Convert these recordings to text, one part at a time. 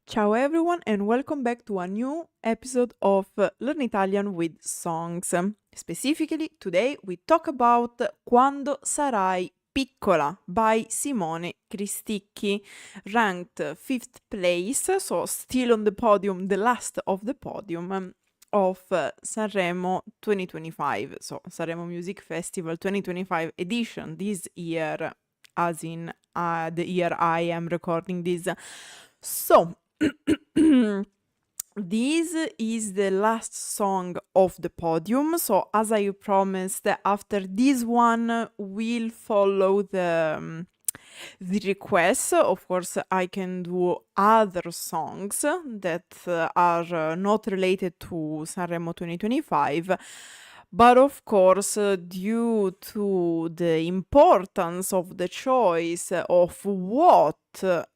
Ciao everyone and welcome back to a new episode of Learn Italian with Songs. Specifically, today we talk about Quando Sarai Piccola by Simone Cristicchi, ranked 5th place, so still on the podium, the last of the podium of Sanremo 2025, so Sanremo Music Festival 2025 edition this year, as in the year I am recording this. So, this is the last song of the podium, so as I promised, after this one will follow the request. Of course, I can do other songs that are not related to Sanremo 2025, but of course, due to the importance of the choice of what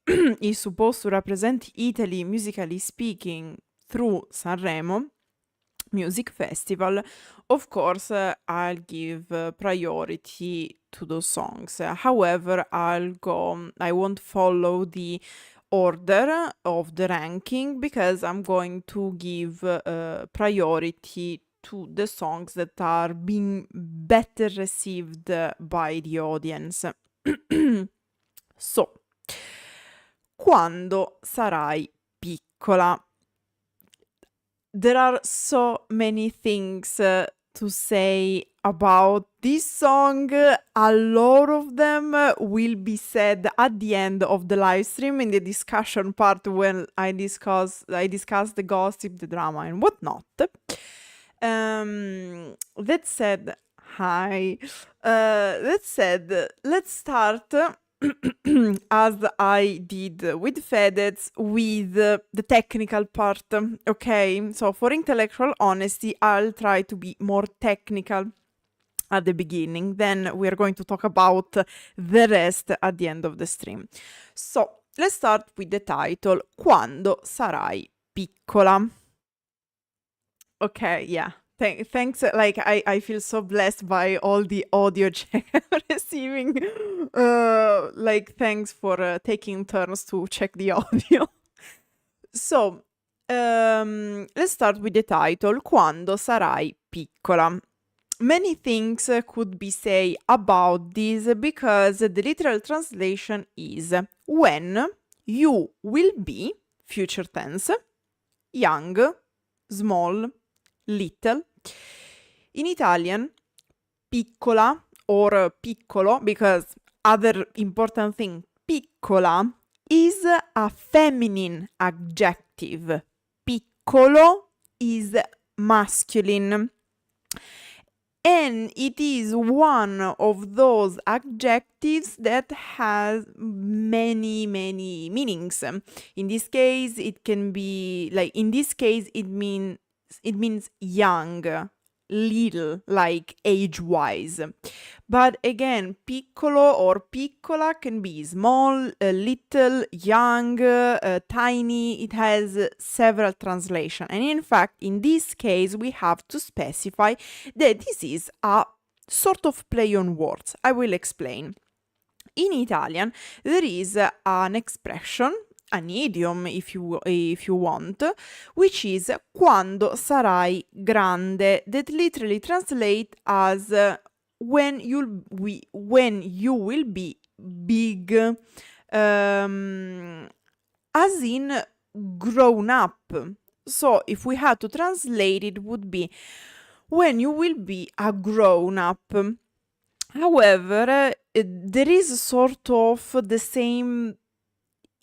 is supposed to represent Italy, musically speaking, through Sanremo Music Festival, of course, I'll give priority to those songs. However, I won't follow the order of the ranking because I'm going to give priority to the songs that are being better received by the audience. So, quando sarai piccola? There are so many things to say about this song. A lot of them will be said at the end of the live stream in the discussion part when I discuss the gossip, the drama, and whatnot. That said, hi. That said, let's start as I did with Fedez with the technical part. Okay, so for intellectual honesty, I'll try to be more technical at the beginning, then we are going to talk about the rest at the end of the stream. So let's start with the title, Quando Sarai Piccola. Okay, yeah. Thanks, like I feel so blessed by all the audio check I'm receiving. Like, thanks for taking turns to check the audio. So, let's start with the title, Quando Sarai Piccola. Many things could be said about this because the literal translation is when you will be, future tense, young, small, little. In Italian, piccola or piccolo, because other important thing, piccola is a feminine adjective. Piccolo is masculine. And it is one of those adjectives that has many meanings. In this case, it can be like, in this case, it means young, little, like age-wise. But again, piccolo or piccola can be small, little, young, tiny. It has several translations. And in fact, in this case, we have to specify that this is a sort of play on words. I will explain. In Italian, there is an expression, an idiom if you want, which is quando sarai grande, that literally translates as when you will be big, as in grown up. So if we had to translate, it would be when you will be a grown up. However, there is sort of the same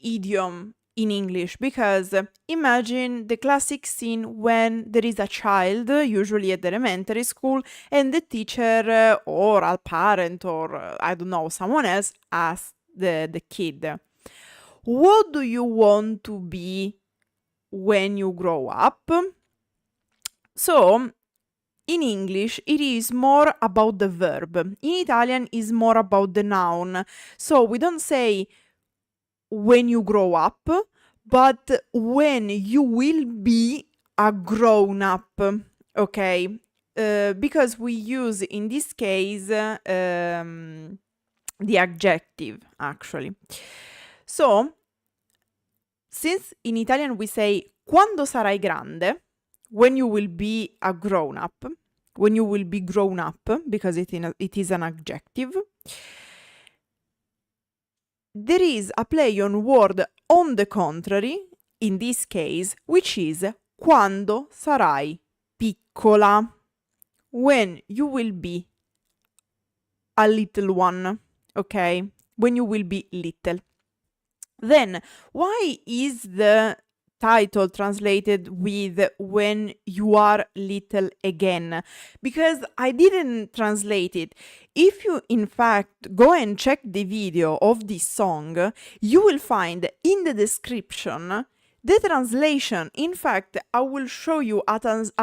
idiom in English, because imagine the classic scene when there is a child, usually at the elementary school, and the teacher or a parent or I don't know, someone else asks the kid, what do you want to be when you grow up? So in English, it is more about the verb. In Italian, is more about the noun. So we don't say when you grow up, but when you will be a grown up, okay? Because we use in this case the adjective, actually. So since in Italian we say quando sarai grande, when you will be a grown up, when you will be grown up, because it is an adjective, there is a play on word on the contrary, in this case, which is quando sarai piccola, when you will be a little one, okay? When you will be little. Then, why is the title translated with when you are little again? Because I didn't translate it. If you in fact go and check the video of this song, you will find in the description the translation. In fact, I will show you a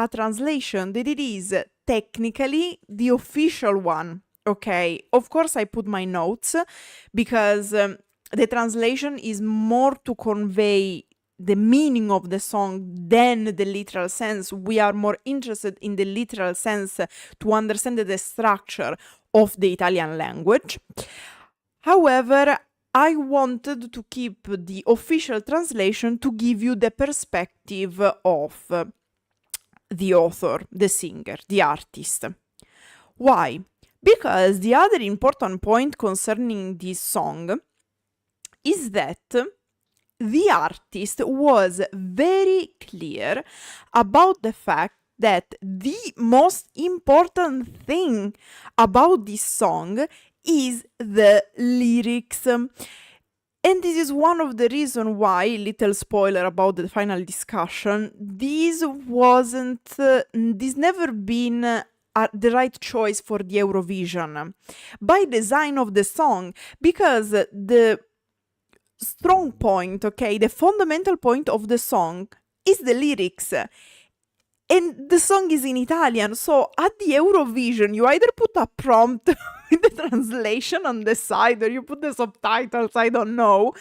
translation that it is technically the official one. Okay, of course I put my notes because the translation is more to convey the meaning of the song than the literal sense. We are more interested in the literal sense to understand the structure of the Italian language. However, I wanted to keep the official translation to give you the perspective of the author, the singer, the artist. Why? Because the other important point concerning this song is that the artist was very clear about the fact that the most important thing about this song is the lyrics. And this is one of the reasons why, little spoiler about the final discussion, this never been the right choice for the Eurovision by design of the song, because the strong point, okay, the fundamental point of the song is the lyrics. And the song is in Italian, so at the Eurovision, you either put a prompt with the translation on the side or you put the subtitles, I don't know.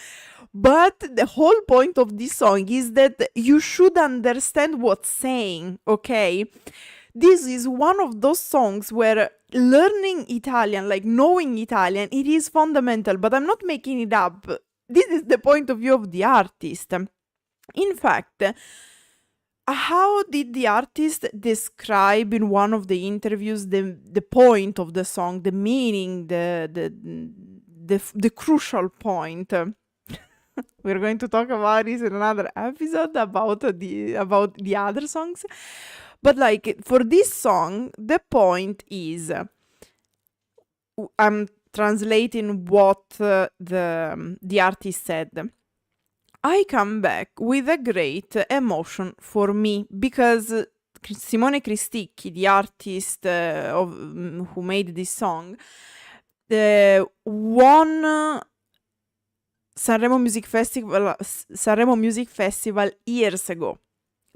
But the whole point of this song is that you should understand what's saying, okay? This is one of those songs where learning Italian, like knowing Italian, it is fundamental, but I'm not making it up. This is the point of view of the artist. In fact, how did the artist describe in one of the interviews the point of the song, the meaning, the crucial point? We're going to talk about this in another episode about the other songs. But like for this song, the point is, I'm translating what the artist said. I come back with a great emotion for me, because Simone Cristicchi, the artist who made this song, won Sanremo Music Festival years ago.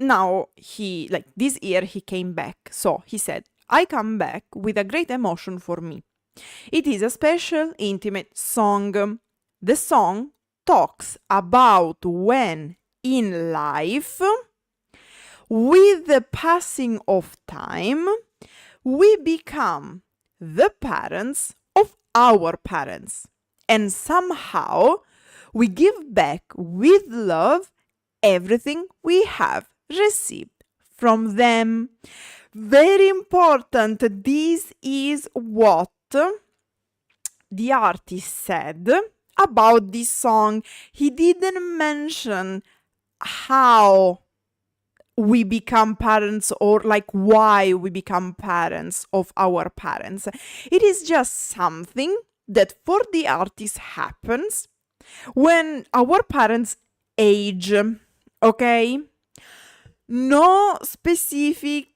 Now this year he came back. So he said, I come back with a great emotion for me. It is a special, intimate song. The song talks about when in life, with the passing of time, we become the parents of our parents. And somehow we give back with love everything we have received from them. Very important. This is what the artist said about this song. He didn't mention how we become parents or like why we become parents of our parents. It is just something that for the artist happens when our parents age, okay? No specific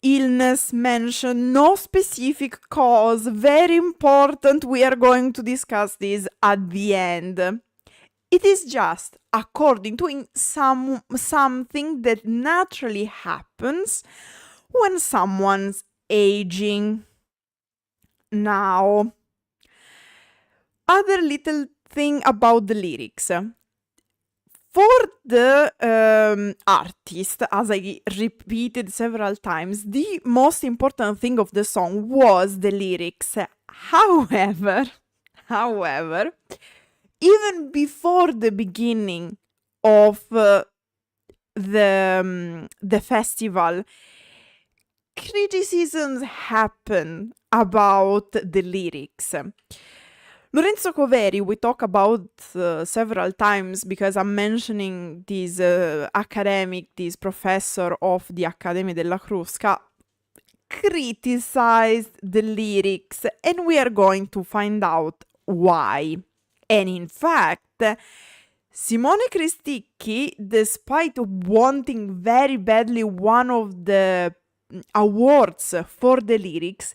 illness mentioned, no specific cause. Very important. We are going to discuss this at the end. It is just according to something that naturally happens when someone's aging. Now, other little thing about the lyrics. For the artist, as I repeated several times, the most important thing of the song was the lyrics. However, even before the beginning of the festival, criticisms happen about the lyrics. Lorenzo Coveri, we talk about several times because I'm mentioning this academic, this professor of the Accademia della Crusca, criticized the lyrics, and we are going to find out why. And in fact, Simone Cristicchi, despite wanting very badly one of the awards for the lyrics,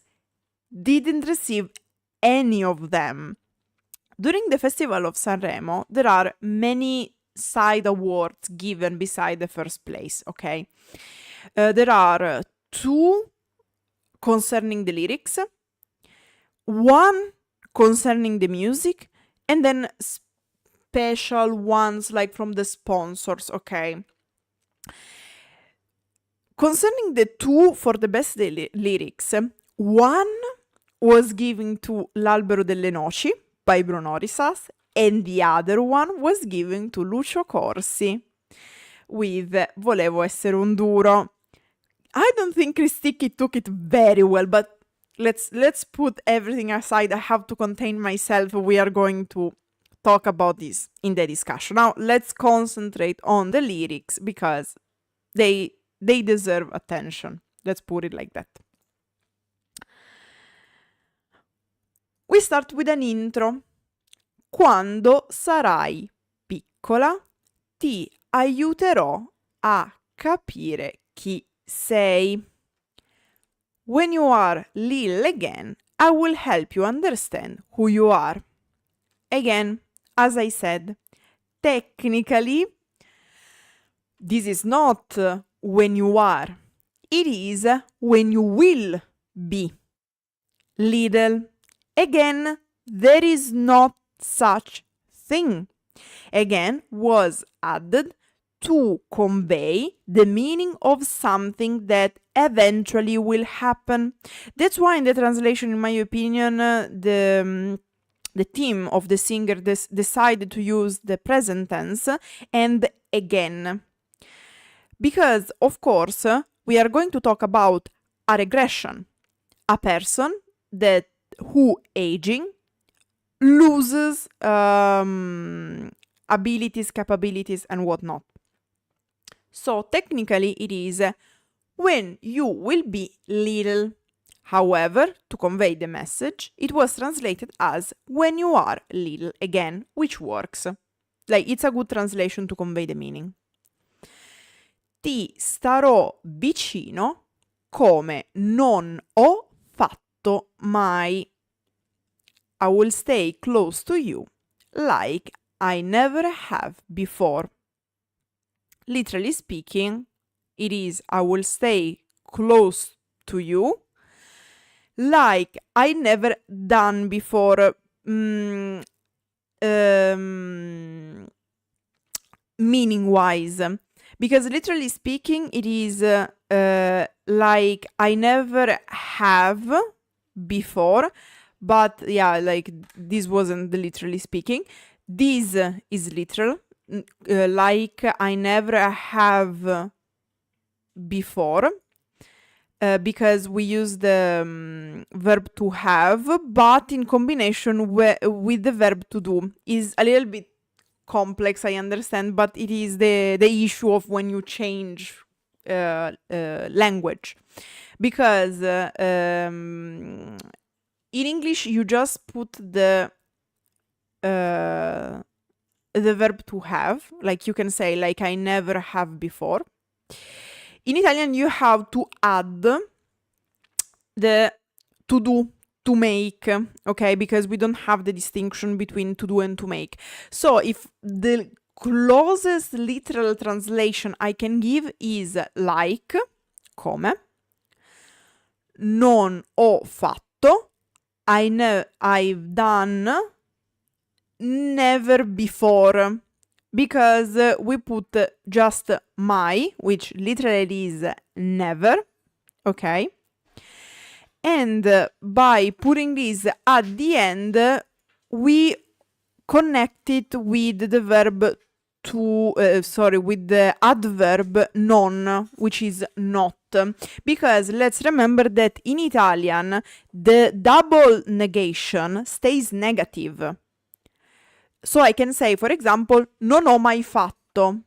didn't receive any of them. During the Festival of Sanremo, there are many side awards given beside the first place, okay? There are 2 concerning the lyrics, 1 concerning the music, and then special ones like from the sponsors, okay? Concerning the 2 for the best lyrics, 1 was given to L'albero delle noci by Brunorisas, and the other one was given to Lucio Corsi with Volevo essere un duro. I don't think Cristicchi took it very well, but let's put everything aside. I have to contain myself. We are going to talk about this in the discussion. Now let's concentrate on the lyrics because they deserve attention. Let's put it like that. We start with an intro. Quando sarai piccola, ti aiuterò a capire chi sei. When you are little again, I will help you understand who you are. Again, as I said, technically, this is not when you are. It is when you will be little. Again, there is not such thing. Again, was added to convey the meaning of something that eventually will happen. That's why in the translation, in my opinion, the team of the singer decided to use the present tense and again. Because, of course, we are going to talk about a regression, a person who aging loses abilities, capabilities, and whatnot. So technically it is when you will be little. However, to convey the message, it was translated as when you are little again, which works. Like, it's a good translation to convey the meaning. Ti starò vicino come non ho fatto mai. I will stay close to you like I never have before. Literally speaking, it is I will stay close to you like I never done before. Meaning-wise. Because literally speaking, it is like I never have before. But yeah, like this wasn't the literally speaking. This is literal. Like I never have before. Because we use the verb to have, but in combination with the verb to do. Is a little bit complex, I understand, but it is the issue of when you change language. Because in English you just put the verb to have, like you can say like I never have before. In Italian you have to add the to do, to make, okay, because we don't have the distinction between to do and to make. So if the closest literal translation I can give is like, come, non ho fatto, I've done, never before, because we put just mai, which literally is never, okay? And by putting this at the end, we connect it with the verb with the adverb non, which is not. Because let's remember that in Italian, the double negation stays negative. So I can say, for example, non ho mai fatto.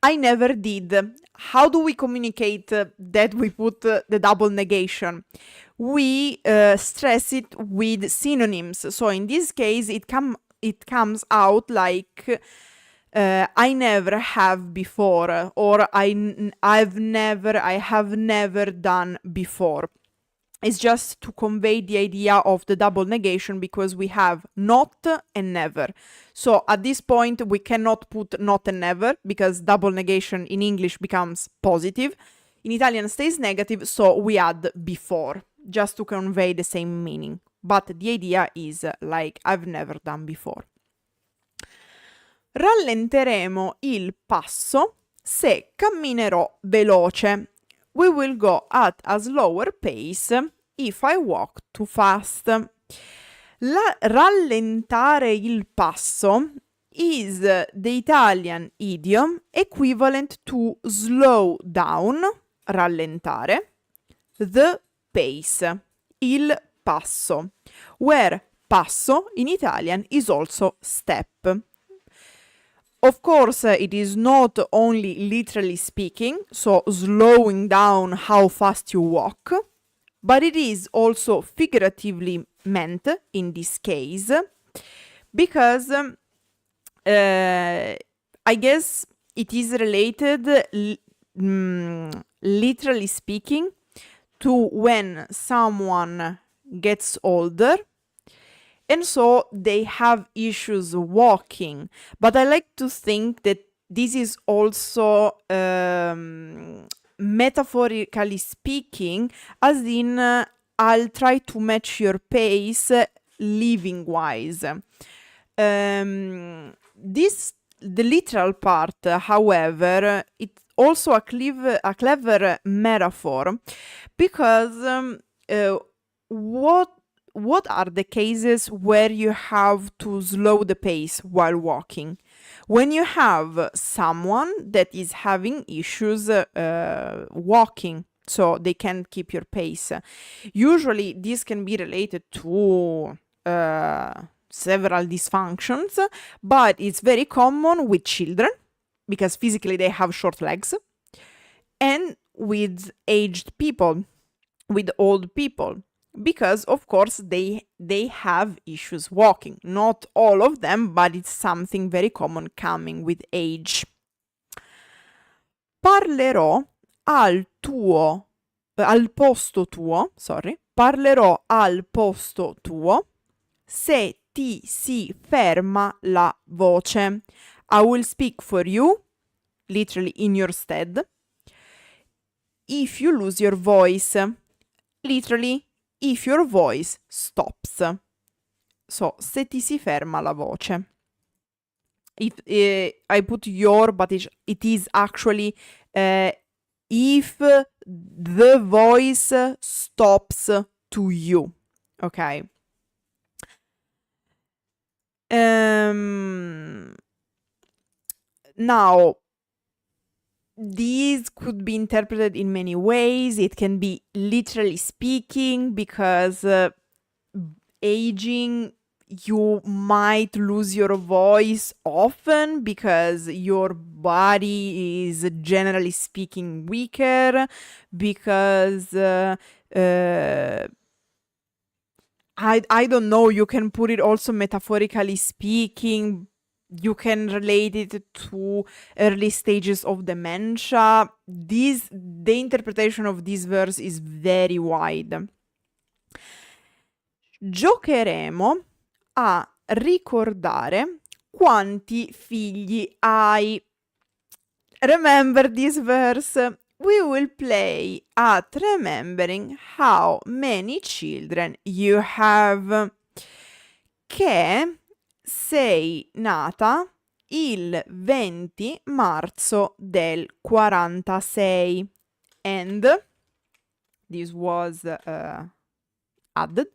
I never did. How do we communicate that we put the double negation? We stress it with synonyms. So in this case, it comes out like I never have before, or I have never done before. It's just to convey the idea of the double negation, because we have not and never. So at this point, we cannot put not and never, because double negation in English becomes positive. In Italian stays negative, so we add before, just to convey the same meaning. But the idea is like I've never done before. Rallenteremo il passo se camminerò veloce. We will go at a slower pace if I walk too fast. Rallentare il passo is the Italian idiom equivalent to slow down, rallentare, the pace, il passo, where passo in Italian is also step. Of course, it is not only literally speaking, so slowing down how fast you walk, but it is also figuratively meant in this case, because I guess it is related, literally speaking, to when someone gets older, and so they have issues walking. But I like to think that this is also metaphorically speaking, as in I'll try to match your pace living wise. The literal part, however, it's also a clever metaphor, because what are the cases where you have to slow the pace while walking? When you have someone that is having issues walking, so they can't keep your pace. Usually this can be related to several dysfunctions, but it's very common with children, because physically they have short legs, and with aged people, with old people, because of course they have issues walking. Not all of them, but it's something very common coming with age. Parlerò al posto tuo, parlerò al posto tuo se ti si ferma la voce. I will speak for you, literally in your stead, if you lose your voice, literally if your voice stops. So, se ti si ferma la voce. I put your, but it is actually if the voice stops to you. Okay. Now, these could be interpreted in many ways. It can be literally speaking, because aging, you might lose your voice often because your body is generally speaking weaker, because I don't know, you can put it also metaphorically speaking. You can relate it to early stages of dementia. The interpretation of this verse is very wide. Giocheremo a ricordare quanti figli hai. Remember this verse. We will play at remembering how many children you have. Che sei nata il 20 marzo del 46. And this was added.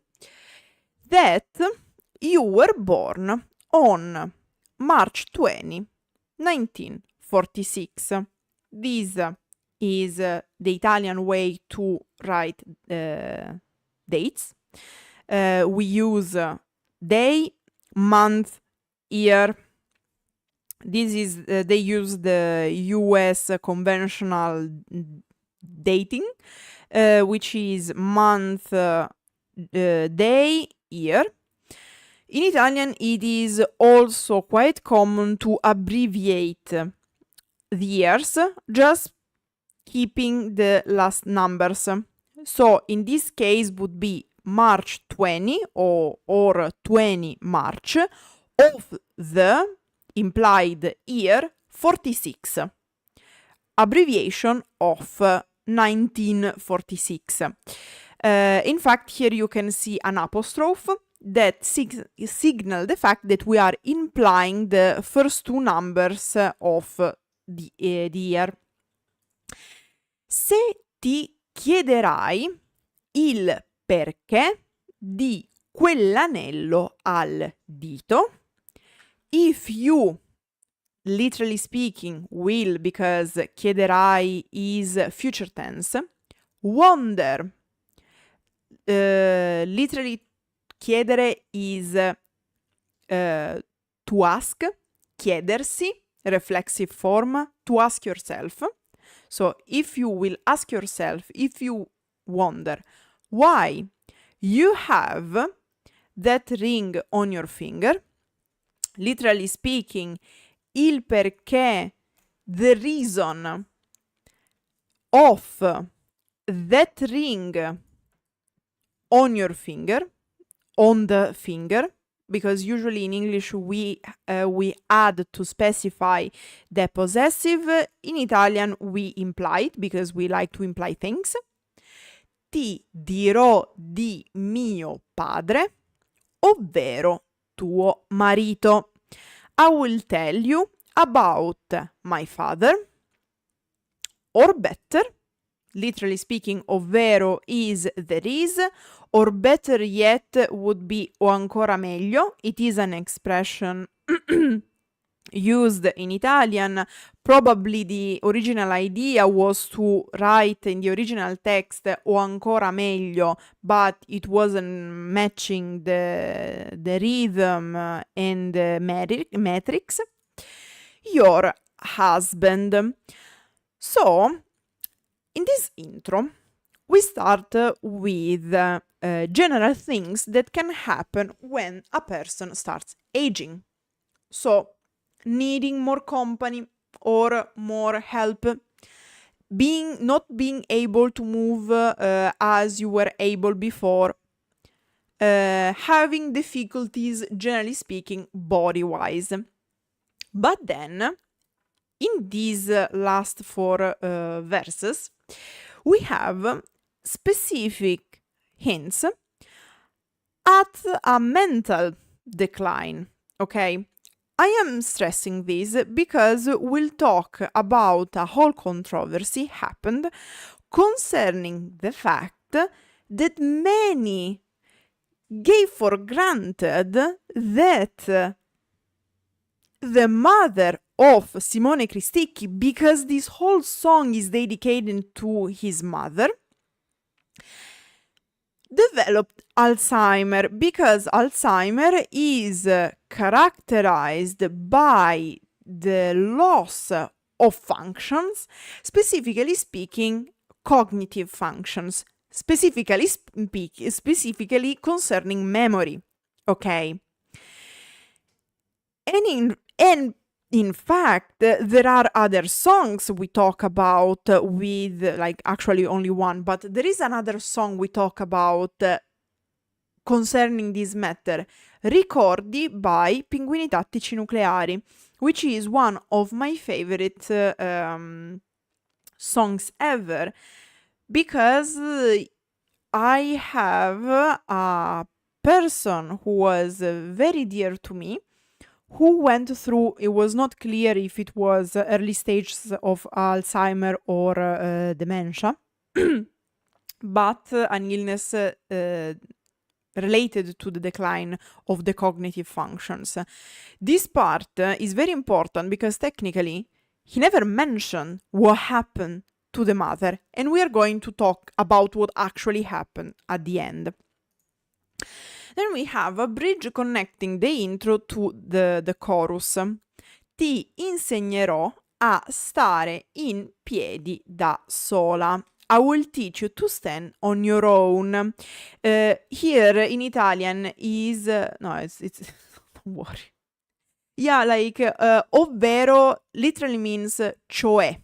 That you were born on March 20, 1946. This is the Italian way to write dates. We use day, month, year. This is they use the US conventional dating, which is month, day, year. In Italian, it is also quite common to abbreviate the years, just keeping the last numbers. So in this case would be March 20 or 20 March of the implied year 46. Abbreviation of 1946. In fact, here you can see an apostrophe that signal the fact that we are implying the first two numbers of the year. Se ti chiederai il perché di quell'anello al dito, if you, literally speaking, will, because chiederai is future tense, wonder, literally chiedere is to ask, chiedersi, reflexive form, to ask yourself. So if you will ask yourself, if you wonder why you have that ring on your finger, literally speaking, il perché, the reason of that ring on your finger, on the finger, because usually in English we add to specify the possessive. In Italian we imply it because we like to imply things. Ti dirò di mio padre, ovvero tuo marito. I will tell you about my father, or better, literally speaking, ovvero is that is, or better yet would be o ancora meglio. It is an expression used in Italian. Probably the original idea was to write in the original text o ancora meglio, but it wasn't matching the rhythm and the metrics. Your husband. So, in this intro, we start with general things that can happen when a person starts aging. So, needing more company or more help, not being able to move as you were able before, having difficulties, generally speaking, body-wise. But then, in these last four verses, we have specific hints at a mental decline, okay? I am stressing this because we'll talk about a whole controversy happened concerning the fact that many gave for granted that the mother of Simone Cristicchi, because this whole song is dedicated to his mother, developed Alzheimer, because Alzheimer is characterized by the loss of functions, specifically speaking, cognitive functions, specifically concerning memory, okay? And in fact, there are other songs we talk about with, like, actually only one, but there is another song we talk about concerning this matter, Ricordi by Pinguini Tattici Nucleari, which is one of my favorite songs ever, because I have a person who was very dear to me, who went through, it was not clear if it was early stages of Alzheimer or dementia, but an illness related to the decline of the cognitive functions. This part is very important because technically he never mentioned what happened to the mother, and we are going to talk about what actually happened at the end. Then we have a bridge connecting the intro to the chorus. Ti insegnerò a stare in piedi da sola. I will teach you to stand on your own. Here in Italian is no, it's don't worry. Yeah, like ovvero literally means cioè.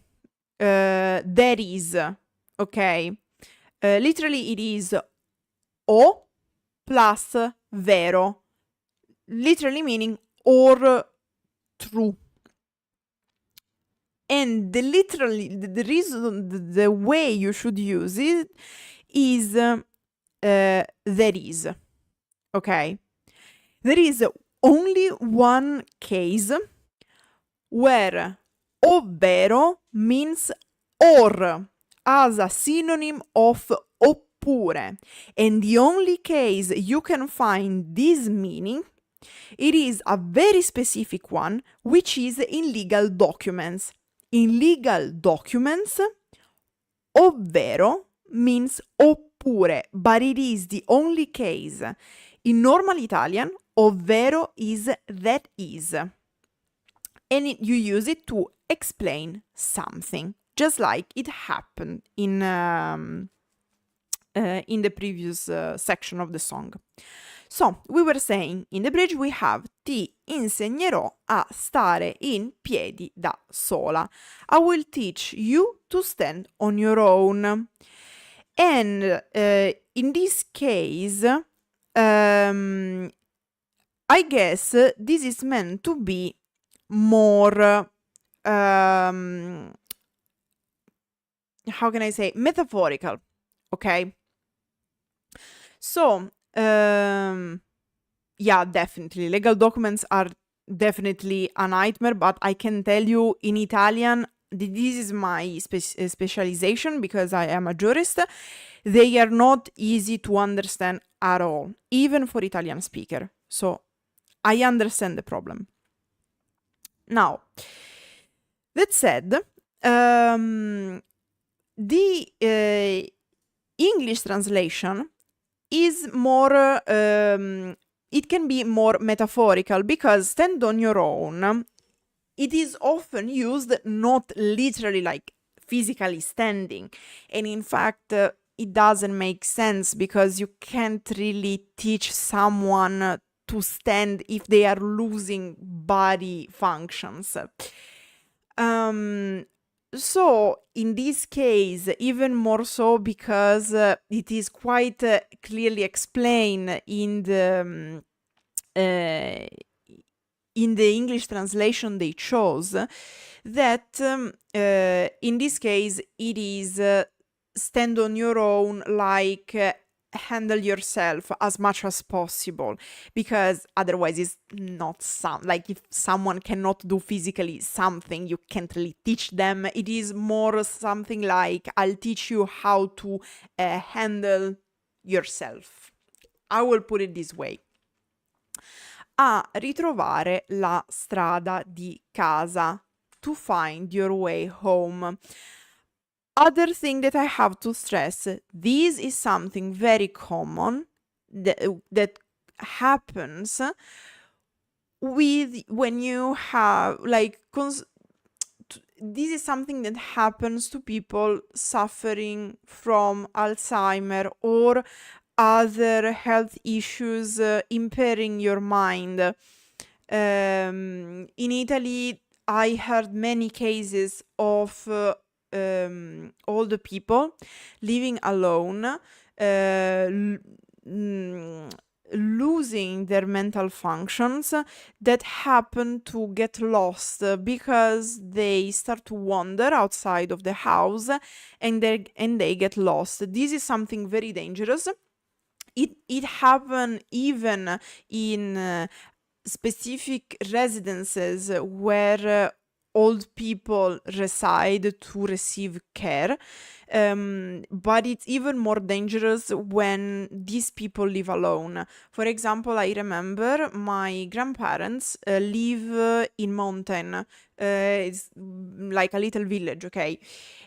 There is, okay? Literally it is o plus vero, literally meaning or true. And the reason, the way you should use it is there is, okay? There is only one case where ovvero means or as a synonym of oppure, and the only case you can find this meaning, it is a very specific one, which is in legal documents. In legal documents, ovvero means oppure, but it is the only case. In normal Italian, ovvero is that is. And you use it to explain something, just like it happened in the previous section of the song. So, we were saying, in the bridge we have ti insegnerò a stare in piedi da sola. I will teach you to stand on your own. And in this case, I guess this is meant to be more, how can I say, metaphorical, okay? So, yeah, definitely. Legal documents are definitely a nightmare, but I can tell you in Italian, this is my specialization because I am a jurist. They are not easy to understand at all, even for Italian speaker. So I understand the problem. Now, that said, the English translation is more, it can be more metaphorical because stand on your own, it is often used not literally like physically standing. And in fact, it doesn't make sense because you can't really teach someone to stand if they are losing body functions. So in this case, even more so because it is quite clearly explained in the English translation they chose, that in this case it is stand on your own, like handle yourself as much as possible, because otherwise it's not like if someone cannot do physically something, you can't really teach them. It is more something like I'll teach you how to handle yourself. I will put it this way. A ritrovare la strada di casa, to find your way home. Other thing that I have to stress, this is something very common that happens with when you have like this is something that happens to people suffering from Alzheimer or other health issues impairing your mind. In Italy, I heard many cases of older people living alone, losing their mental functions, that happen to get lost because they start to wander outside of the house and they get lost. This is something very dangerous. It happened even in specific residences where old people reside to receive care, but it's even more dangerous when these people live alone. For example, I remember my grandparents live in mountain. It's like a little village, okay?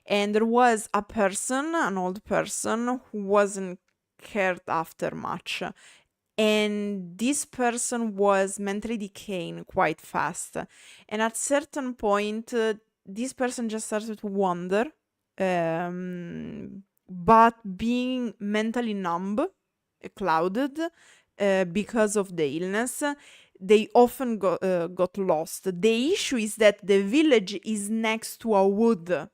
And there was a person, an old person, who wasn't cared after much. And this person was mentally decaying quite fast. And at certain point, this person just started to wander, but being mentally numb, clouded, because of the illness, they often got lost. The issue is that the village is next to a wood,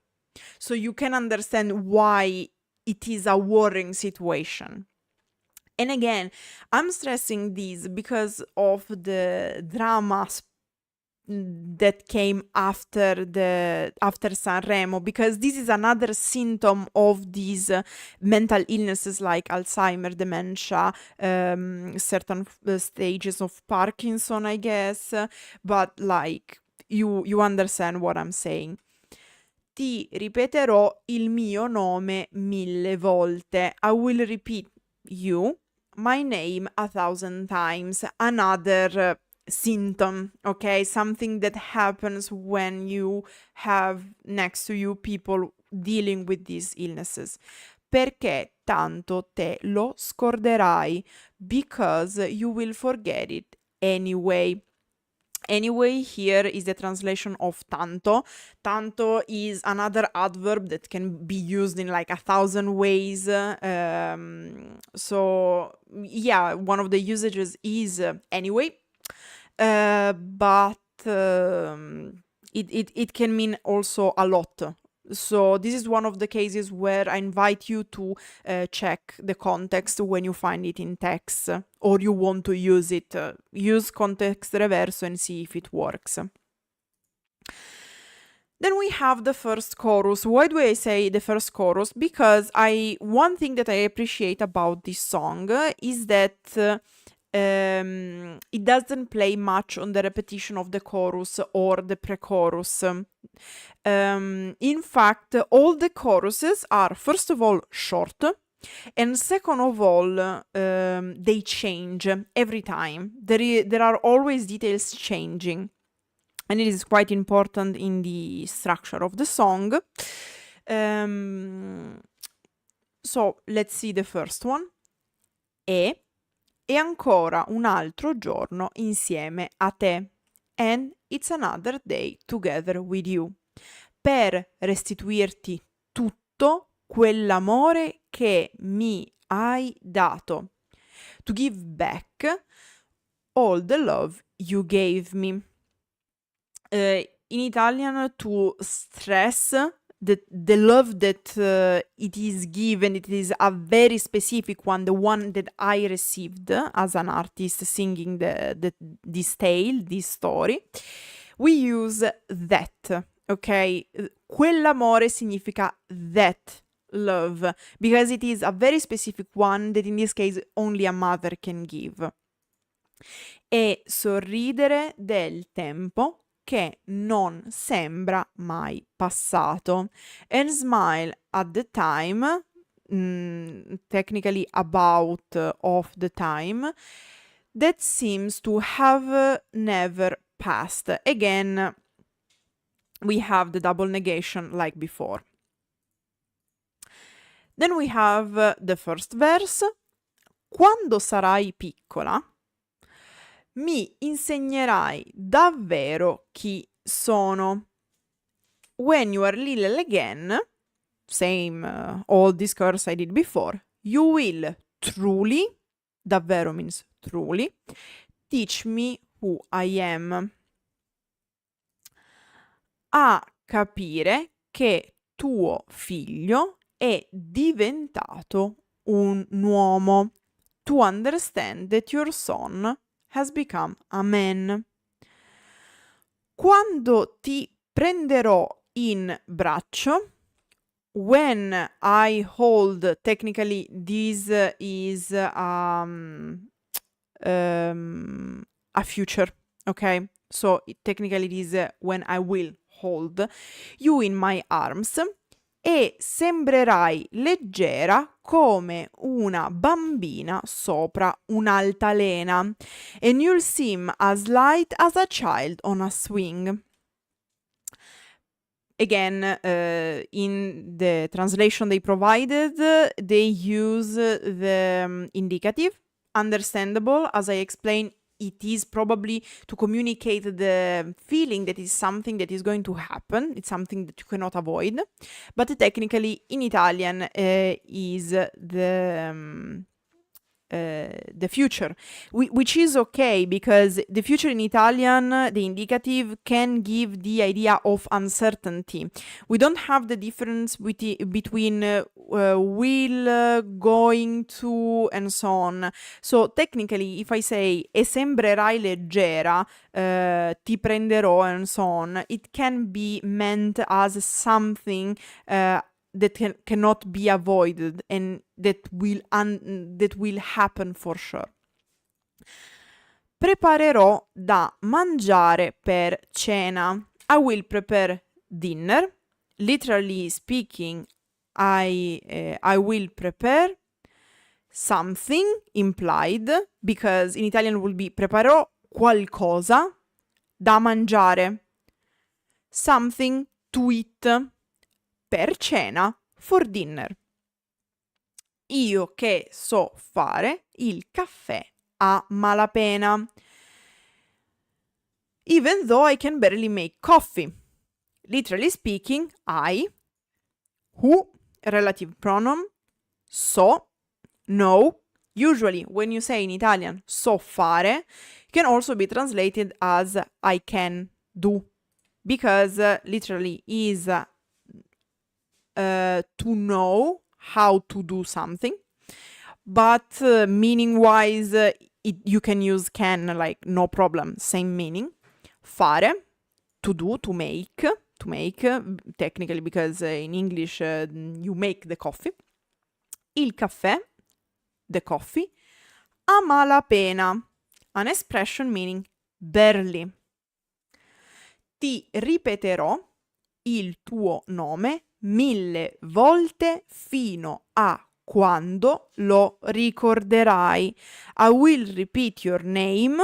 so you can understand why it is a worrying situation. And again, I'm stressing this because of the drama that came after Sanremo, because this is another symptom of these mental illnesses like Alzheimer, dementia, certain stages of Parkinson, I guess, but like you understand what I'm saying. Ti ripeterò il mio nome 1000 volte. I will repeat my name 1,000 times. Another symptom, okay? Something that happens when you have next to you people dealing with these illnesses. Perché tanto te lo scorderai, because you will forget it anyway. Anyway, here is the translation of tanto. Tanto is another adverb that can be used in like 1,000 ways. So, yeah, one of the usages is anyway, but it can mean also a lot. So this is one of the cases where I invite you to check the context when you find it in text, or you want to use it. Use context reverso and see if it works. Then we have the first chorus. Why do I say the first chorus? Because one thing that I appreciate about this song is that it doesn't play much on the repetition of the chorus or the pre-chorus. In fact, all the choruses are, first of all, short, and second of all, they change every time. There are always details changing, and it is quite important in the structure of the song. So let's see the first one. E ancora un altro giorno insieme a te. And it's another day together with you. Per restituirti tutto quell'amore che mi hai dato. To give back all the love you gave me. In Italian, to stress the love that it is given, it is a very specific one, the one that I received as an artist singing this tale, this story. We use that, okay? Quell'amore significa that love, because it is a very specific one that in this case only a mother can give. E sorridere del tempo che non sembra mai passato. And smile at the time, technically about of the time, that seems to have never passed. Again, we have the double negation like before. Then we have the first verse. Quando sarai piccola, mi insegnerai davvero chi sono. When you are little again, same all this course I did before, you will truly, davvero means truly, teach me who I am. A capire che tuo figlio è diventato un uomo. To understand that your son has become a man. Quando ti prenderò in braccio, when I hold, technically this is a future, okay? so technically it is when I will hold you in my arms, e sembrerai leggera come una bambina sopra un'altalena, and you'll seem as light as a child on a swing. Again, in the translation they provided, they use the indicative. Understandable, as I explained, it is probably to communicate the feeling that is something that is going to happen. It's something that you cannot avoid. But technically, in Italian, is the future, which is okay, because the future in Italian, the indicative, can give the idea of uncertainty. We don't have the difference between will, going to, and so on. So technically, if I say e sembrerai leggera, ti prenderò, and so on, it can be meant as something that cannot be avoided and that will happen for sure. Preparerò da mangiare per cena. I will prepare dinner. Literally speaking, I will prepare something, implied, because in Italian will be preparerò qualcosa da mangiare. Something to eat. Per cena, for dinner. Io che so fare il caffè a malapena. Even though I can barely make coffee. Literally speaking, I, who, relative pronoun, so, know. Usually, when you say in Italian so fare, can also be translated as I can do, because literally is to know how to do something, but meaning-wise, you can use can, like no problem, same meaning. Fare, to do, to make, technically, because in English you make the coffee. Il caffè, the coffee. A malapena, an expression meaning barely. Ti ripeterò il tuo nome 1000 volte fino a quando lo ricorderai. I will repeat your name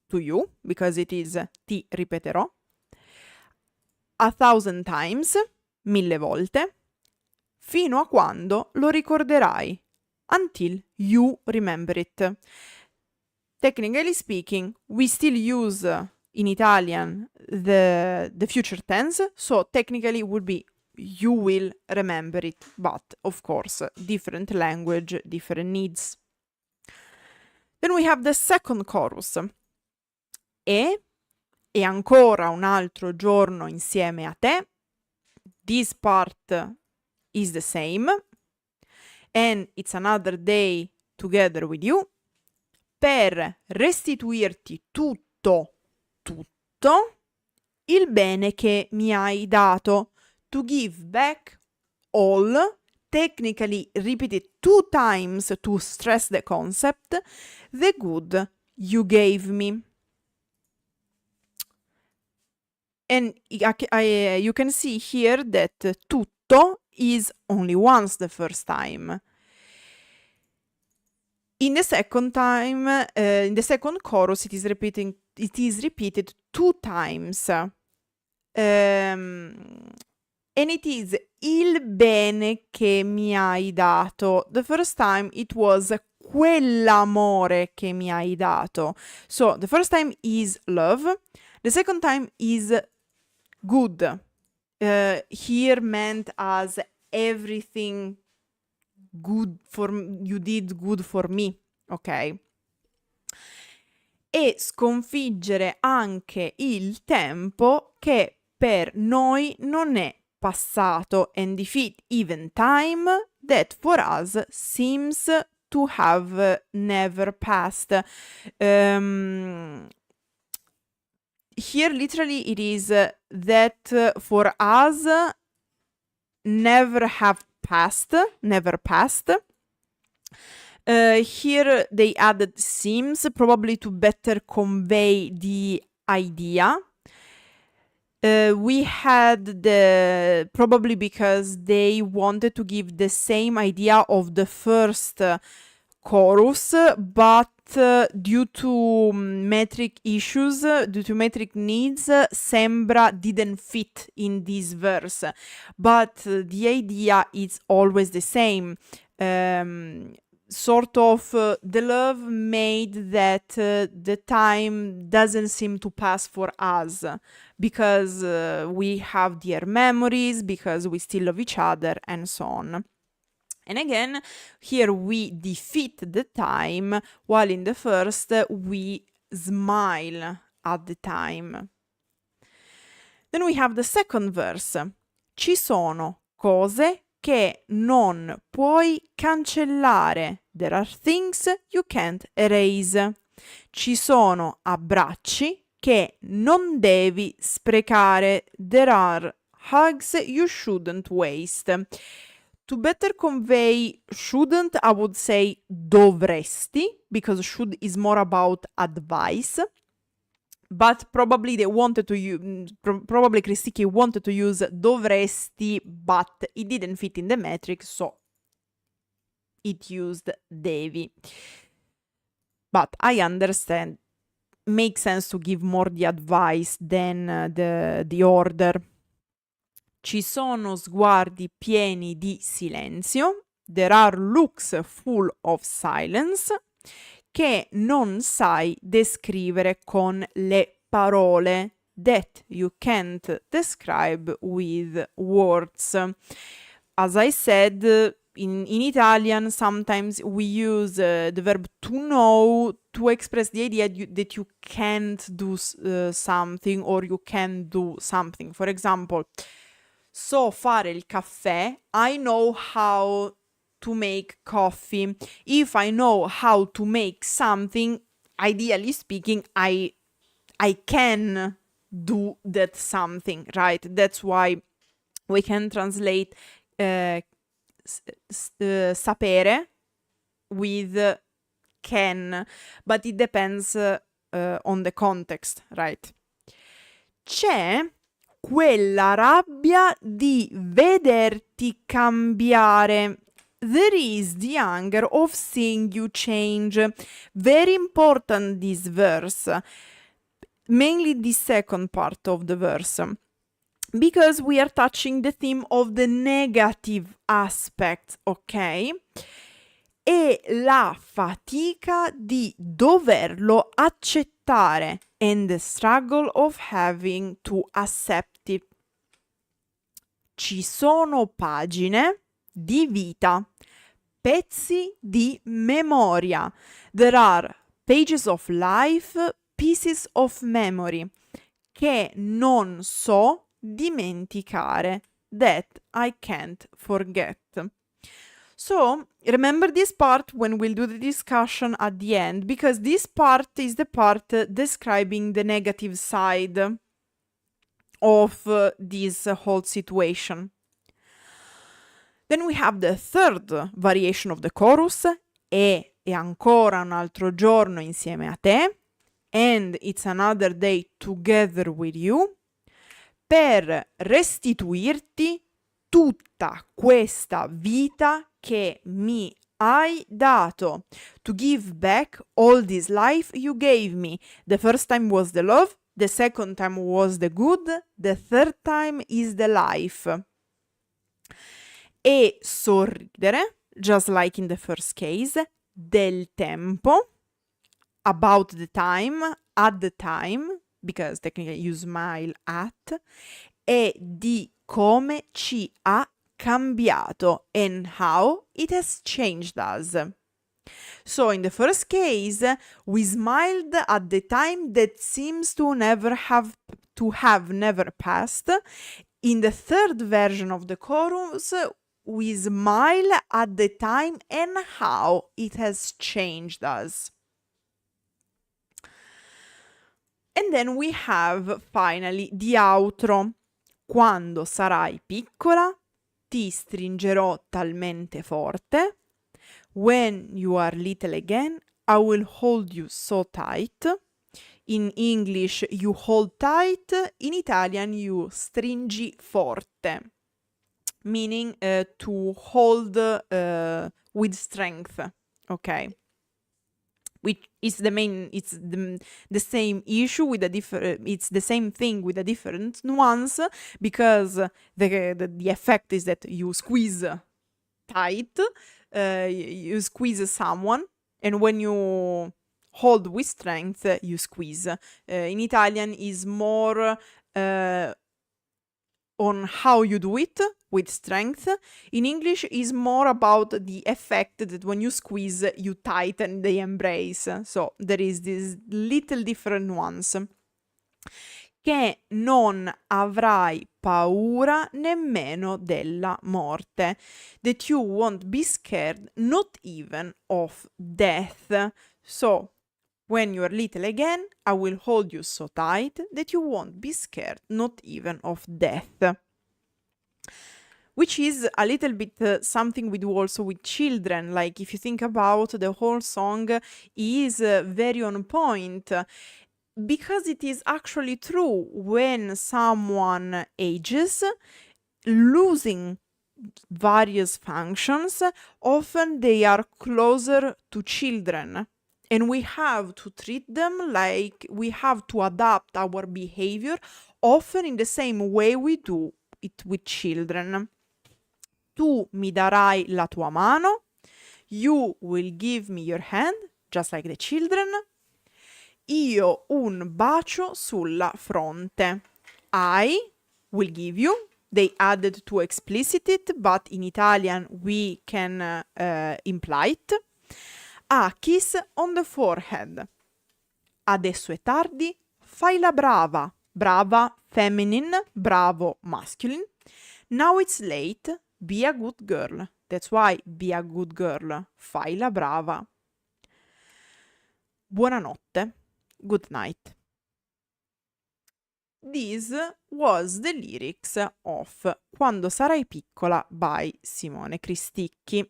to you, because it is ti ripeterò, 1000 times, 1000 volte, fino a quando lo ricorderai, until you remember it. Technically speaking, we still use in Italian the future tense, so technically it would be you will remember it, but of course different language, different needs. Then we have the second chorus. E ancora un altro giorno insieme a te. This part is the same, and it's another day together with you. Per restituirti tutto il bene che mi hai dato. To give back all, technically repeated 2 times to stress the concept, the good you gave me. And you can see here that tutto is only once the first time. In the second time, in the second chorus, it is repeated 2 times. And it is il bene che mi hai dato. The first time it was quell'amore che mi hai dato. So the first time is love. The second time is good. Here meant as everything good you did good for me, ok? E sconfiggere anche il tempo che per noi non è passato, and defeat even time that for us seems to have never passed. Here literally it is that for us never passed. Here they added seems, probably to better convey the idea. We had probably because they wanted to give the same idea of the first chorus, but due to metric issues, due to metric needs, sembra didn't fit in this verse. But the idea is always the same. Sort of the love made that the time doesn't seem to pass for us because we have dear memories, because we still love each other, and so on. And again, here we defeat the time, while in the first we smile at the time. Then we have the second verse. Ci sono cose che non puoi cancellare. There are things you can't erase. Ci sono abbracci che non devi sprecare. There are hugs you shouldn't waste. To better convey shouldn't, I would say dovresti, because should is more about advice. But probably they wanted to use, probably Cristicchi wanted to use dovresti, but it didn't fit in the metric, so it used devi. But I understand, makes sense to give more the advice than the order. Ci sono sguardi pieni di silenzio. There are looks full of silence che non sai descrivere con le parole. That you can't describe with words. As I said, in Italian, sometimes we use the verb to know to express the idea that you can't do something or you can do something. For example, so fare il caffè, I know how to make coffee. If I know how to make something, ideally speaking, I can do that something, right? That's why we can translate sapere with can, but it depends on the context, right? C'è quella rabbia di vederti cambiare. There is the anger of seeing you change. Very important, this verse. Mainly the second part of the verse. Because we are touching the theme of the negative aspects, ok? E la fatica di doverlo accettare and the struggle of having to accept it. Ci sono pagine di vita, pezzi di memoria. There are pages of life, pieces of memory, che non so dimenticare, that I can't forget. So, remember this part when we'll do the discussion at the end, because this part is the part describing the negative side of this whole situation. Then we have the third variation of the chorus, e ancora un altro giorno insieme a te, and it's another day together with you, per restituirti tutta questa vita che mi hai dato, to give back all this life you gave me. The first time was the love, the second time was the good, the third time is the life. E sorridere, just like in the first case, del tempo, about the time, at the time, because technically you smile at, e di come ci ha cambiato, and how it has changed us. So in the first case, we smiled at the time that seems to have never passed. In the third version of the chorus, we smile at the time and how it has changed us. And then we have finally the outro. Quando sarai piccola, ti stringerò talmente forte. When you are little again, I will hold you so tight. In English, you hold tight. In Italian, you stringi forte, meaning to hold with strength. Okay. Which is the same issue with it's the same thing with a different nuance, because the effect is that you squeeze tight, you squeeze someone, and when you hold with strength, you squeeze. In Italian is more on how you do it with strength. In English is more about the effect that when you squeeze, you tighten the embrace. So there is this little different nuance. Che non avrai paura nemmeno della morte. That you won't be scared, not even of death. So when you are little again, I will hold you so tight that you won't be scared, not even of death. Which is a little bit something we do also with children. Like, if you think about the whole song is very on point, because it is actually true. When someone ages, losing various functions, often they are closer to children. And we have to treat them like we have to adapt our behavior, often in the same way we do it with children. Tu mi darai la tua mano. You will give me your hand, just like the children. Io un bacio sulla fronte. I will give you. They added to explicit it, but in Italian we can imply it. A kiss on the forehead. Adesso è tardi, fai la brava. Brava, feminine, bravo, masculine. Now it's late, be a good girl. That's why be a good girl. Fai la brava. Buonanotte. Good night. This was the lyrics of Quando Sarai Piccola by Simone Cristicchi.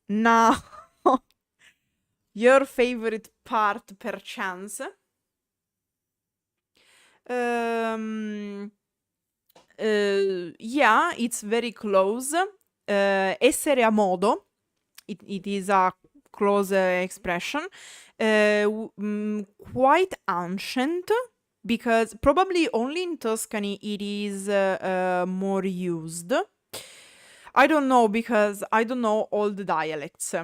Now, your favorite part perchance? Yeah, it's very close. Essere a modo, it is a close expression. Quite ancient, because probably only in Tuscany it is more used. I don't know, because I don't know all the dialects.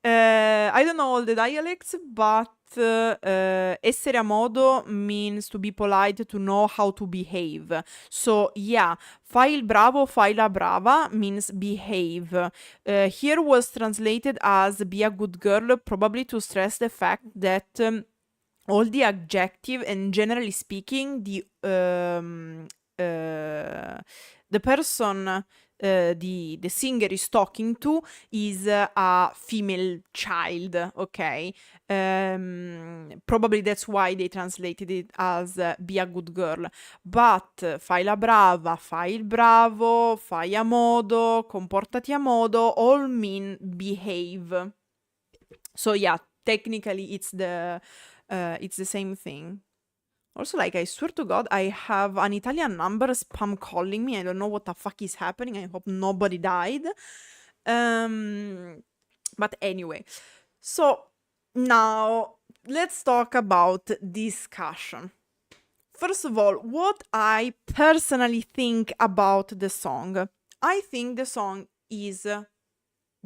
I don't know all the dialects, but essere a modo means to be polite, to know how to behave. So yeah, fai il bravo, fai la brava means behave. Here was translated as be a good girl, probably to stress the fact that all the adjective, and generally speaking, the person the singer is talking to is a female child, okay? Probably that's why they translated it as be a good girl. But fai la brava, fai il bravo, fai a modo, comportati a modo, all mean behave. So yeah, technically it's the same thing. Also, like, I swear to God, I have an Italian number spam calling me. I don't know what the fuck is happening. I hope nobody died. But anyway, so now let's talk about discussion. First of all, what I personally think about the song. I think the song is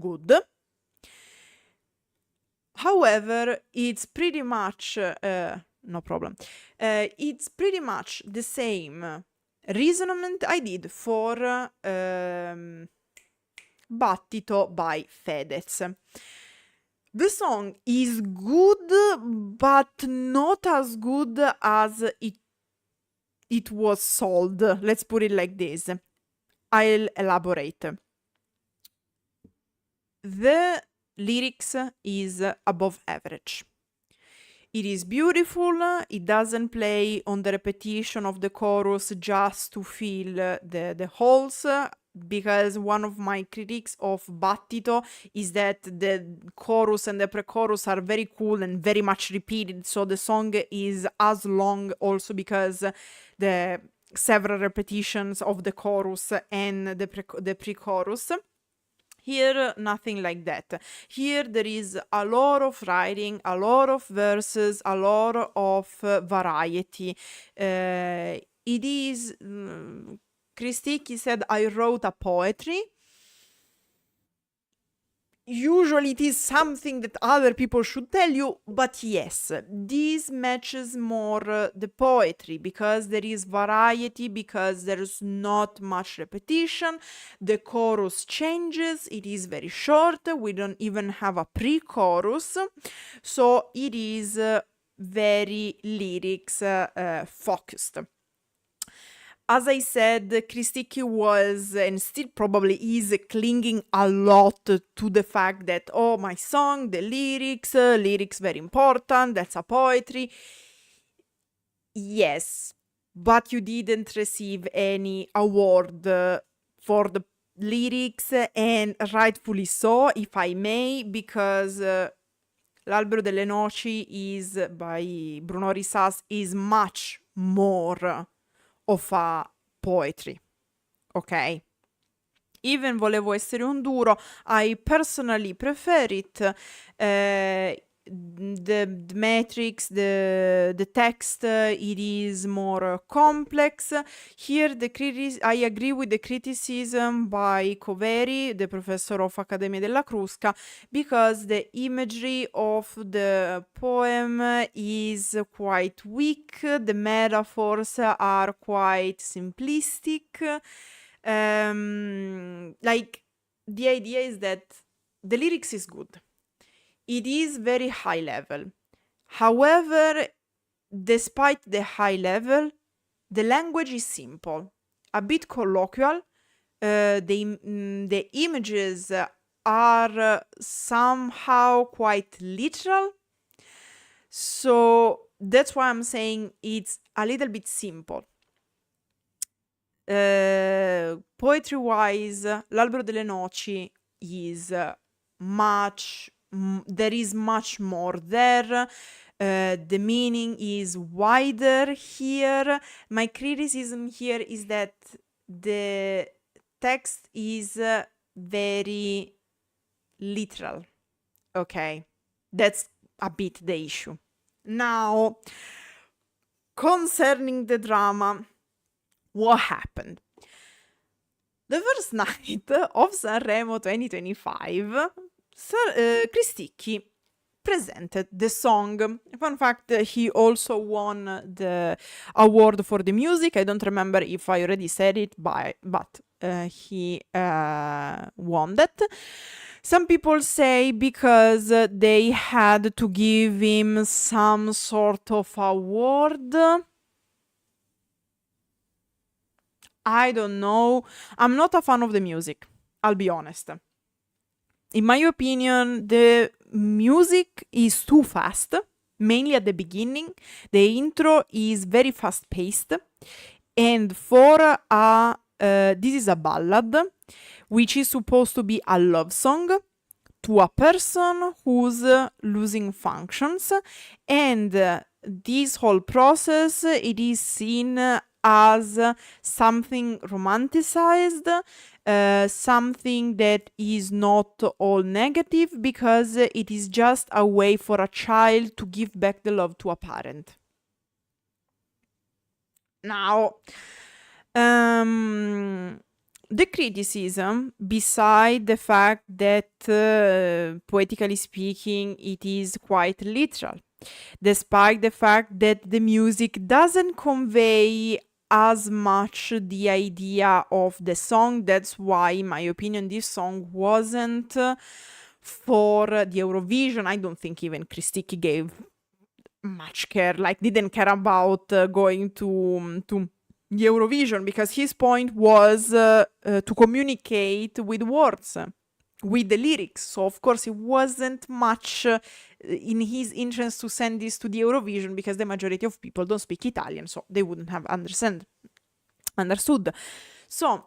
good. However, it's pretty much... no problem. It's pretty much the same reasonament I did for Battito by Fedez. The song is good, but not as good as it was sold. Let's put it like this. I'll elaborate. The lyrics is above average. It is beautiful, it doesn't play on the repetition of the chorus just to fill the holes. because one of my critiques of Battito is that the chorus and the pre-chorus are very cool and very much repeated, so the song is as long also because the several repetitions of the chorus and the pre-chorus. Here, nothing like that. Here, there is a lot of writing, a lot of verses, a lot of variety. It is. Cristicchi said, I wrote a poetry. Usually it is something that other people should tell you, but yes, this matches more the poetry because there is variety, because there's not much repetition, the chorus changes, it is very short, we don't even have a pre-chorus, so it is very lyrics focused. As I said, Cristicchi was and still probably is clinging a lot to the fact that, oh, my song, the lyrics very important, that's a poetry. Yes, but you didn't receive any award for the lyrics, and rightfully so, if I may, because L'albero delle noci is by Bruno Risas is much more of a poetry, ok? Even Volevo essere un duro, I personally prefer it. The metrics, the text, it is more complex. Here, I agree with the criticism by Coveri, the professor of Accademia della Crusca, because the imagery of the poem is quite weak, the metaphors are quite simplistic. Like, the idea is that the lyrics is good. It is very high level. However, despite the high level, the language is simple, a bit colloquial. The images are somehow quite literal. So that's why I'm saying it's a little bit simple. Poetry-wise, L'albero delle noci is much there is much more there. The meaning is wider here. My criticism here is that the text is very literal. Okay, that's a bit the issue. Now, concerning the drama, what happened? The first night of Sanremo 2025, Cristicchi presented the song. Fun fact, he also won the award for the music. I don't remember if I already said it, but he won that. Some people say because they had to give him some sort of award. I don't know. I'm not a fan of the music, I'll be honest. In my opinion, the music is too fast, mainly at the beginning. The intro is very fast-paced, and for this is a ballad, which is supposed to be a love song to a person who's losing functions, and this whole process, it is seen as something romanticized, something that is not all negative, because it is just a way for a child to give back the love to a parent. Now, the criticism, beside the fact that, poetically speaking, it is quite literal, despite the fact that the music doesn't convey as much the idea of the song. That's why, in my opinion, this song wasn't for the Eurovision. I don't think even Cristicchi gave much care, like didn't care about going to the Eurovision, because his point was to communicate with words, with the lyrics. So of course it wasn't much in his interest to send this to the Eurovision, because the majority of people don't speak Italian, so they wouldn't have understood. So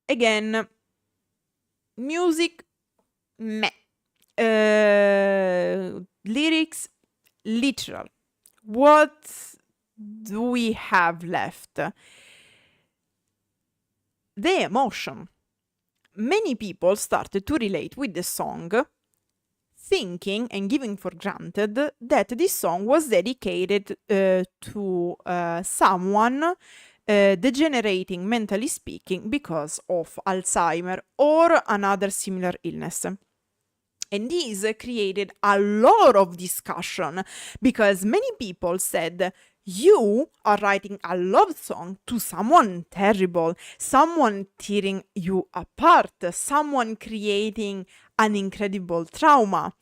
Again, music, meh. Lyrics, literal. What do we have left? The emotion. Many people started to relate with the song, thinking and giving for granted that this song was dedicated to someone degenerating, mentally speaking, because of Alzheimer or another similar illness. And this created a lot of discussion because many people said, you are writing a love song to someone terrible, someone tearing you apart, someone creating an incredible trauma.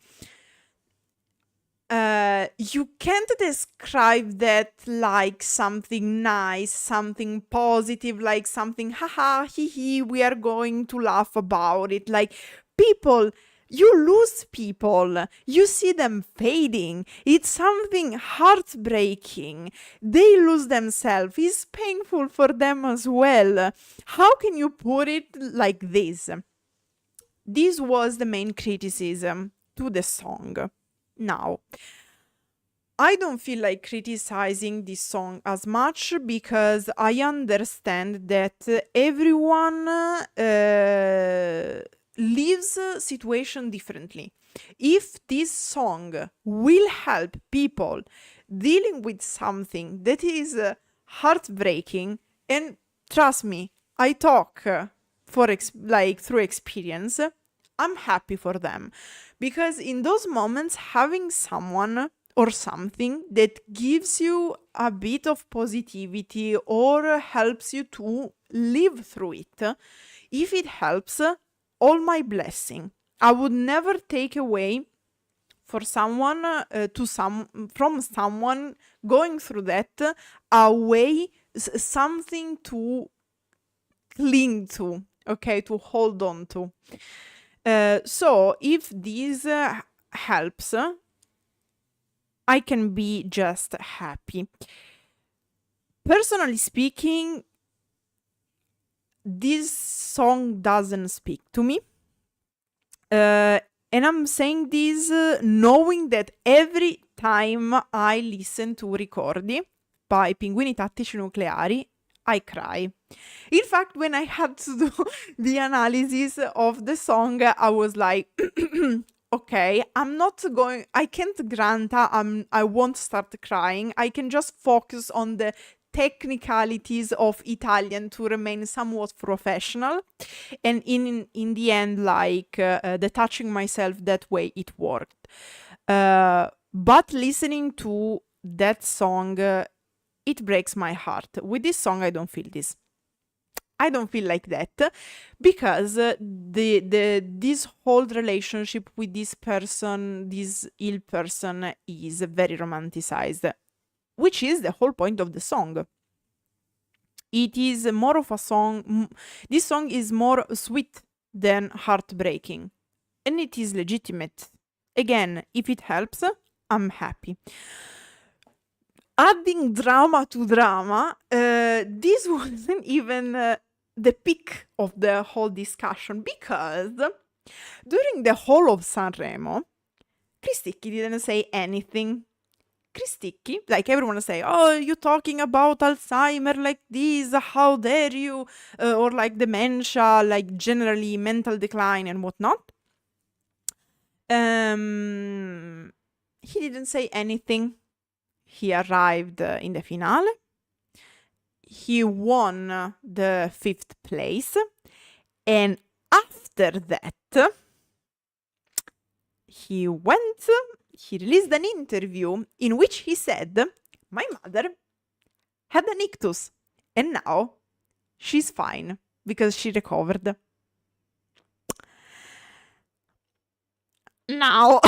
You can't describe that like something nice, something positive, like something, haha, hee hee, we are going to laugh about it. Like, people, you lose people, you see them fading. It's something heartbreaking. They lose themselves. It's painful for them as well. How can you put it like this? This was the main criticism to the song. Now, I don't feel like criticizing this song as much because I understand that everyone lives situation differently. If this song will help people dealing with something that is heartbreaking, and trust me, I talk through experience, I'm happy for them. Because in those moments, having someone or something that gives you a bit of positivity or helps you to live through it, if it helps, all my blessing. I would never take away from someone going through that something to cling to, okay, to hold on to. So if this helps, I can be just happy. Personally speaking, this song doesn't speak to me. And I'm saying this knowing that every time I listen to Ricordi by Pinguini Tattici Nucleari, I cry. In fact, when I had to do the analysis of the song, I was like, okay, I can't grant I won't start crying. I can just focus on the technicalities of Italian to remain somewhat professional. And in the end, like detaching myself that way, it worked. But listening to that song, it breaks my heart. With this song, I don't feel this. I don't feel like that because this whole relationship with this person, this ill person, is very romanticized, which is the whole point of the song. It is more of a song. This song is more sweet than heartbreaking, and it is legitimate. Again, if it helps, I'm happy. Adding drama to drama, this wasn't even the peak of the whole discussion because during the whole of Sanremo, Cristicchi didn't say anything. Cristicchi, like everyone say, oh, you talking about Alzheimer like this, how dare you, or like dementia, like generally mental decline and whatnot. He didn't say anything. He arrived in the finale. He won the 5th place. And after that, he released an interview in which he said, my mother had an ictus and now she's fine because she recovered. Now,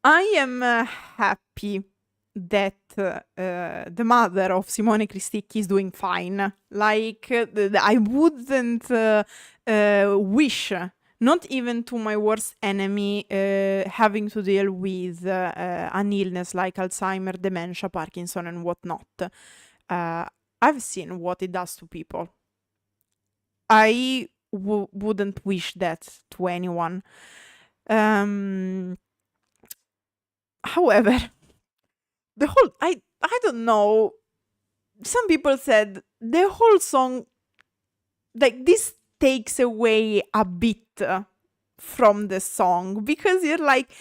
I am happy that the mother of Simone Cristicchi is doing fine. Like, I wouldn't wish, not even to my worst enemy, having to deal with an illness like Alzheimer, dementia, Parkinson, and whatnot. I've seen what it does to people. I wouldn't wish that to anyone. However, the whole I don't know. Some people said the whole song, like, this takes away a bit from the song, because you're like,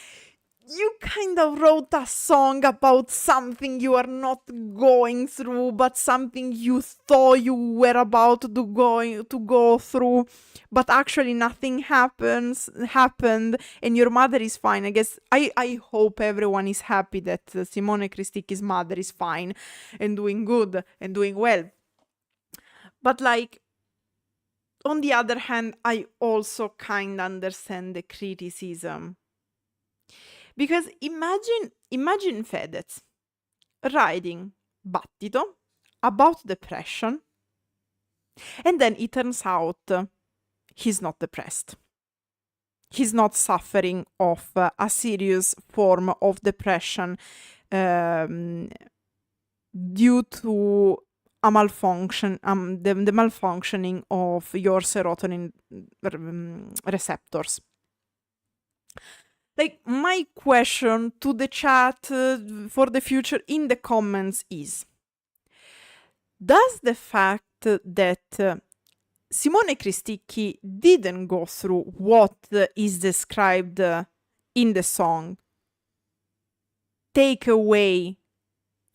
you kind of wrote a song about something you are not going through, but something you thought you were about to go through, but actually nothing happened, and your mother is fine. I guess I hope everyone is happy that Simone Cristicchi's mother is fine and doing good and doing well. But like, on the other hand, I also kind of understand the criticism. Because imagine Fedez writing Battito about depression, and then it turns out he's not depressed. He's not suffering of a serious form of depression due to a malfunction, the malfunctioning of your serotonin receptors. Like, my question to the chat for the future in the comments is, does the fact that Simone Cristicchi didn't go through what is described in the song take away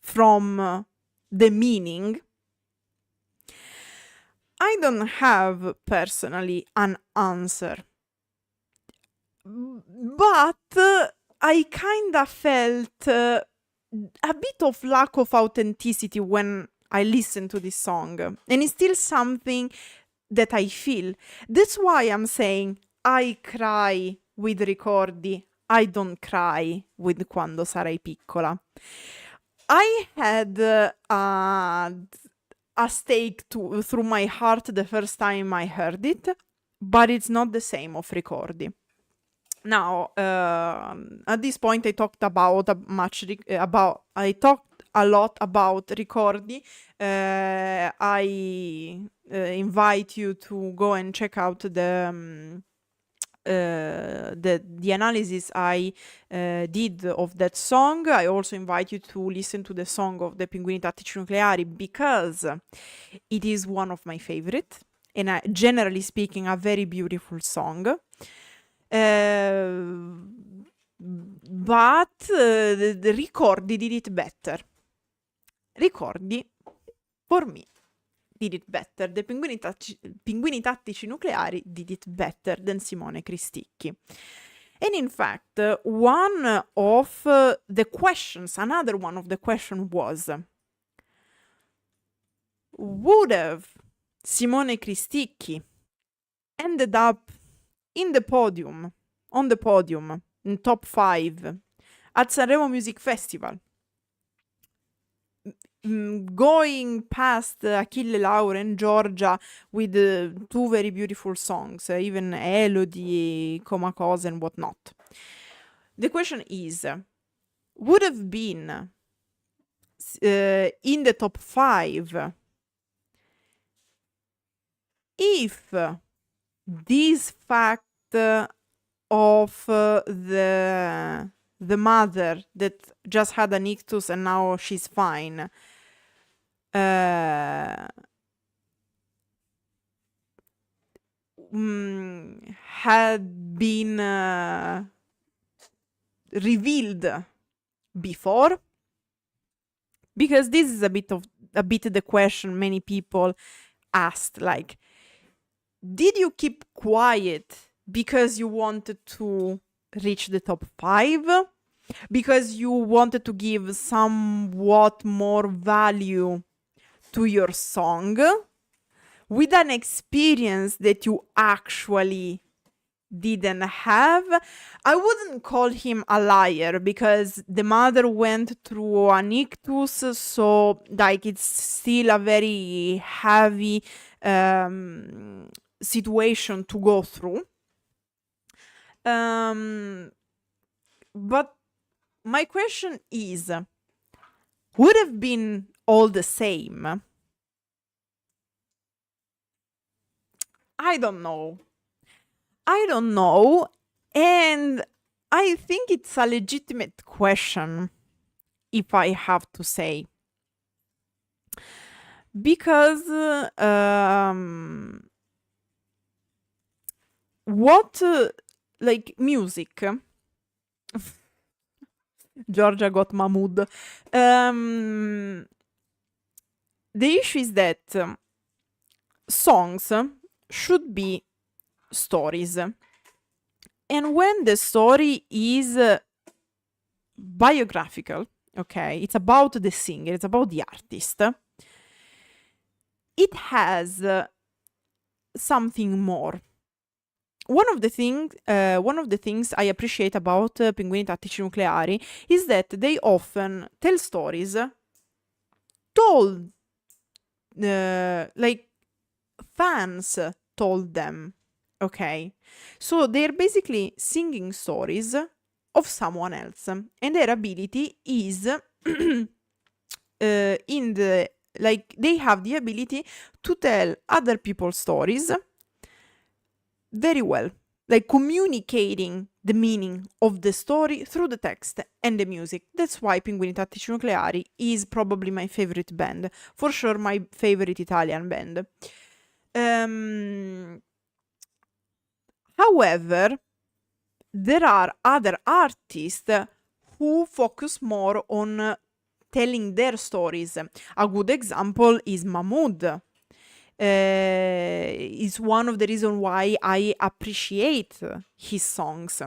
from the meaning? I don't have personally an answer, but I kind of felt a bit of lack of authenticity when I listened to this song, and it's still something that I feel. That's why I'm saying I cry with Ricordi, I don't cry with Quando Sarai Piccola. I had a stake through my heart the first time I heard it, but it's not the same of Ricordi. Now, at this point, I talked a lot about Ricordi. I invite you to go and check out the analysis I did of that song. I also invite you to listen to the song of the Pinguini Tattici Nucleari, because it is one of my favorite, and generally speaking, a very beautiful song. But the Ricordi did it better. Ricordi, for me, did it better. The Pinguini Tattici Nucleari did it better than Simone Cristicchi. And in fact, another one of the questions was, would have Simone Cristicchi ended up on the podium, in top 5 at Sanremo Music Festival, going past Achille Lauro and Giorgia with 2 very beautiful songs, even Elodie, Coma Cosa and whatnot. The question is, would have been in the top 5 if this fact of the mother that just had an ictus and now she's fine had been revealed before? Because this is a bit the question many people asked, like, did you keep quiet because you wanted to reach the top 5? Because you wanted to give somewhat more value to your song with an experience that you actually didn't have? I wouldn't call him a liar, because the mother went through an ictus, so like it's still a very heavy situation to go through. But my question is, would have been all the same. I don't know. And I think it's a legitimate question, if I have to say. Because like music. Georgia got my mood. The issue is that songs should be stories. And when the story is biographical, okay, it's about the singer, it's about the artist, it has something more. One of the things I appreciate about Pinguini Tattici Nucleari is that they often tell stories told, like fans told them, okay? So they're basically singing stories of someone else, and their ability is they have the ability to tell other people's stories very well, like communicating the meaning of the story through the text and the music. That's why Pinguini Tattici Nucleari is probably my favorite band, for sure my favorite Italian band. However, there are other artists who focus more on telling their stories. A good example is Mahmood. Is one of the reasons why I appreciate his songs.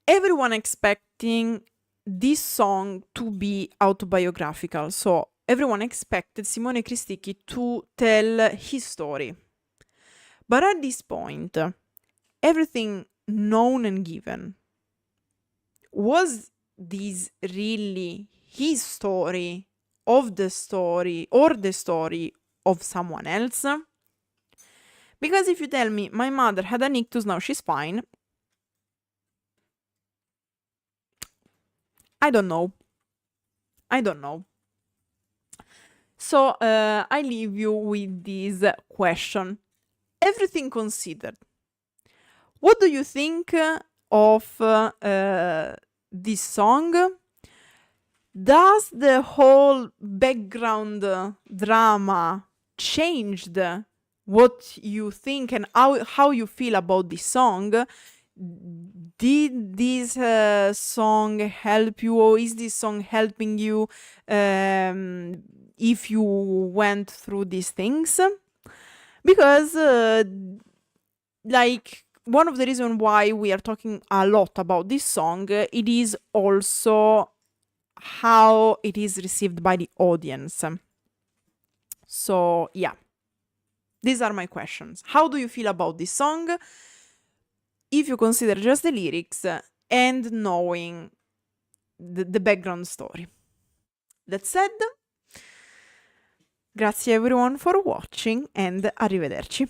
Everyone expecting this song to be autobiographical, so everyone expected Simone Cristicchi to tell his story. But at this point, everything known and given, was this really his story of the story or the story of someone else? Because if you tell me my mother had an ictus, now she's fine, I don't know. So I leave you with this question. Everything considered, what do you think of this song? Does the whole background drama changed what you think and how you feel about this song? Did this song help you, or is this song helping you if you went through these things? Because like one of the reasons why we are talking a lot about this song, it is also how it is received by the audience. So yeah, these are my questions. How do you feel about this song if you consider just the lyrics and knowing the background story? That said, grazie everyone for watching and arrivederci.